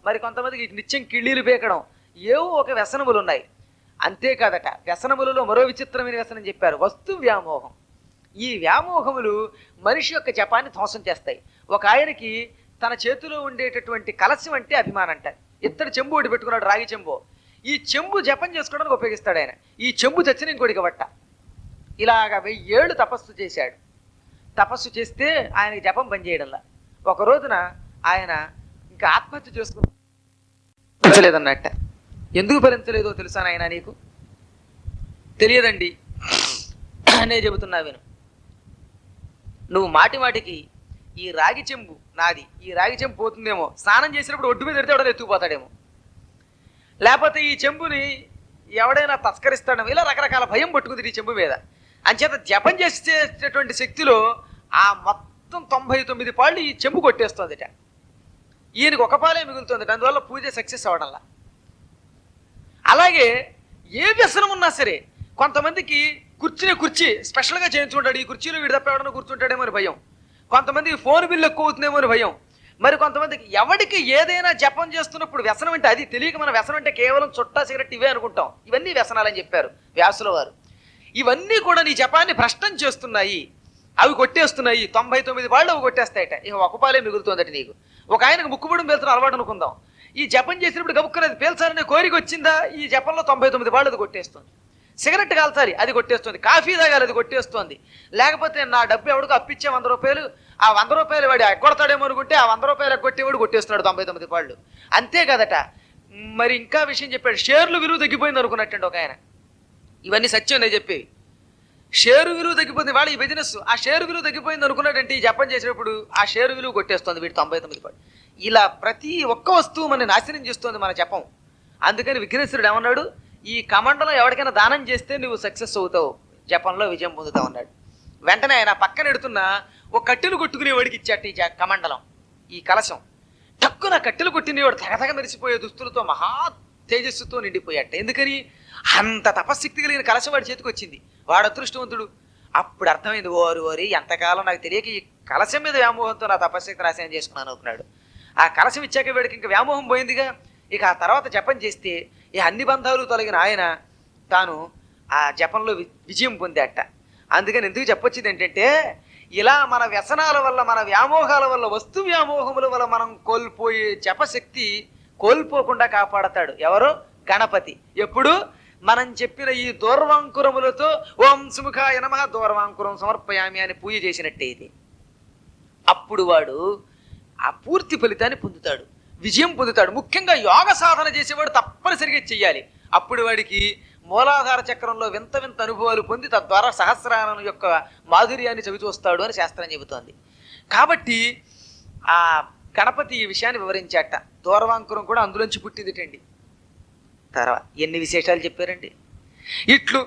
మరి కొంతమందికి నిత్యం కిళ్ళీలు పీకడం, ఏవో ఒక వ్యసనములు ఉన్నాయి. అంతేకాదట, వ్యసనములలో మరో విచిత్రమైన వ్యసనం చెప్పారు, వస్తు వ్యామోహం. ఈ వ్యామోహములు మనిషి యొక్క జపాన్ని ధ్వంసం చేస్తాయి. ఒక ఆయనకి తన చేతిలో ఉండేటటువంటి కలశం అంటే అభిమానం అంట. ఇత్తడి చెంబు ఒకటి పెట్టుకున్నాడు, రాగి చెంబు. ఈ చెంబు జపం చేసుకోవడానికి ఉపయోగిస్తాడు ఆయన. ఈ చెంబు చచ్చిన ఇంకోటికి బట్ట. ఇలాగ 1000 ఏళ్ళు తపస్సు చేశాడు. తపస్సు చేస్తే ఆయనకి జపం పనిచేయడంలా. ఒక రోజున ఆయన ఇంకా ఆత్మహత్య చేసుకున్నట్ట. ఎందుకు ఫలించలేదో తెలుసా నాయన నీకు? తెలియదండి అనే చెబుతున్నా విను. నువ్వు మాటి మాటికి ఈ రాగి చెంబు నాది, ఈ రాగి చెంబు పోతుందేమో, స్నానం చేసినప్పుడు ఒడ్డు మీద ఎడితే ఎవడో ఎత్తుకుపోతాడేమో, లేకపోతే ఈ చెంబుని ఎవడైనా తస్కరిస్తాడేమో, ఇలా రకరకాల భయం పట్టుకుంది ఈ చెంబు మీద. అంచేత జపం చేసేటటువంటి శక్తిలో ఆ మొత్తం 99 పాళ్ళు ఈ చెంబు కొట్టేస్తుందిట. ఈయనకి ఒక పాలే మిగులుతుంది. అందువల్ల పూజ సక్సెస్ అవడంలా. అలాగే ఏ వ్యసనం ఉన్నా సరే, కొంతమందికి కుర్చీ స్పెషల్గా చేయించుకుంటాడు, ఈ కుర్చీలో వీడు తప్ప ఎవడన్నా కూర్చుంటాడేమో అని భయం. కొంతమందికి ఫోన్ బిల్లు ఎక్కువ అవుతుందేమో అని భయం. మరి కొంతమందికి ఎవడికి ఏదైనా జపం చేస్తున్నప్పుడు వ్యసనం అంటే అది తెలియక మన వ్యసనం అంటే కేవలం చుట్టా సిగరెట్ ఇవే అనుకుంటాం. ఇవన్నీ వ్యసనాలని చెప్పారు వ్యాసుల వారు. ఇవన్నీ కూడా నీ జపాన్ని భ్రష్టం చేస్తున్నాయి, అవి కొట్టేస్తున్నాయి. 99 పాళ్ళు అవి కొట్టేస్తాయట. ఇక ఒక పాలే మిగులుతుందట నీకు. ఒక ఆయనకు ముక్కుబడి పేల్చిన అలవాటు అనుకుందాం. ఈ జపం చేసినప్పుడు గబుక్కునేది పేల్చాలనే కోరిక వచ్చిందా, ఈ జపంలో 99 పాళ్ళు అది కొట్టేస్తుంది. సిగరెట్ కాల్చాలి, అది కొట్టేస్తుంది. కాఫీ తాగాలి, అది కొట్టేస్తుంది. లేకపోతే నా డబ్బు ఎవడికి అప్పిచ్చే 100 రూపాయలు, ఆ 100 రూపాయలు వాడి ఎగ్గొడతాడేమో అనుకుంటే ఆ 100 రూపాయలు ఎగ్గొట్టేవాడు కొట్టేస్తున్నాడు 99 పాళ్ళు. అంతే కదట. మరి ఇంకా విషయం చెప్పాడు, షేర్లు విలువ తగ్గిపోయింది అనుకున్నట్టండి ఒక ఆయన. ఇవన్నీ సత్యం నేను చెప్పేవి. షేరు విలువ తగ్గిపోయింది వాళ్ళ ఈ బిజినెస్. ఆ షేరు విలువ తగ్గిపోయింది అనుకున్నాడంటే ఈ జపం చేసేటప్పుడు ఆ షేరు విలువ కొట్టేస్తుంది వీటి 99 పాళ్ళు. ఇలా ప్రతి ఒక్క వస్తువు మన నాశనం చేస్తుంది మన జపం. అందుకని విఘ్నేశ్వరుడు ఏమన్నాడు, ఈ కమండలం ఎవరికైనా దానం చేస్తే నువ్వు సక్సెస్ అవుతావు, జపంలో విజయం పొందుతావు అన్నాడు. వెంటనే ఆయన పక్కన ఎడుతున్న ఒక కట్టెలు కొట్టుకునేవాడికి ఇచ్చాట ఈ కమండలం, ఈ కలశం. టక్కున కట్టెలు కొట్టినవాడు తెగతగ మెరిసిపోయే దుస్తులతో మహా తేజస్సుతో నిండిపోయాట. ఎందుకని? అంత తపశక్తి కలిగిన కలశం వాడి చేతికి వచ్చింది. వాడు అదృష్టవంతుడు. అప్పుడు అర్థమైంది, ఓరి ఎంతకాలం నాకు తెలియక ఈ కలశం మీద వ్యామోహంతో నా తపశక్తి నాశనం చేసుకున్నాను అనుకున్నాడు. ఆ కలశం ఇచ్చాక వీడికి ఇంకా వ్యామోహం పోయిందిగా. ఇక ఆ తర్వాత జపం చేస్తే ఈ అన్ని బంధాలు తొలగిన ఆయన తాను ఆ జపంలో విజయం పొందేట. అందుకని ఎందుకు చెప్పొచ్చింది ఏంటంటే, ఇలా మన వ్యసనాల వల్ల, మన వ్యామోహాల వల్ల, వస్తు వ్యామోహముల వల్ల మనం కోల్పోయే జపశక్తి కోల్పోకుండా కాపాడతాడు ఎవరు? గణపతి. ఎప్పుడు? మనం చెప్పిన ఈ దూర్వాంకురములతో ఓం సుముఖాయ నమః దూర్వాంకురం సమర్పయామి అని పూజ చేసినట్టే ఇది. అప్పుడు వాడు ఆ పూర్తి ఫలితాన్ని పొందుతాడు, విజయం పొందుతాడు. ముఖ్యంగా యోగ సాధన చేసేవాడు తప్పనిసరిగా చెయ్యాలి. అప్పుడు వాడికి మూలాధార చక్రంలో వింత వింత అనుభవాలు పొంది తద్వారా సహస్రానం యొక్క మాధుర్యాన్ని చవిచూస్తాడు అని శాస్త్రం చెబుతోంది. కాబట్టి ఆ గణపతి ఈ విషయాన్ని వివరించాట. దూర్వాంకురం కూడా అందులోంచి పుట్టిందిటండి. తర్వాత ఎన్ని విశేషాలు చెప్పారండి. ఇట్లు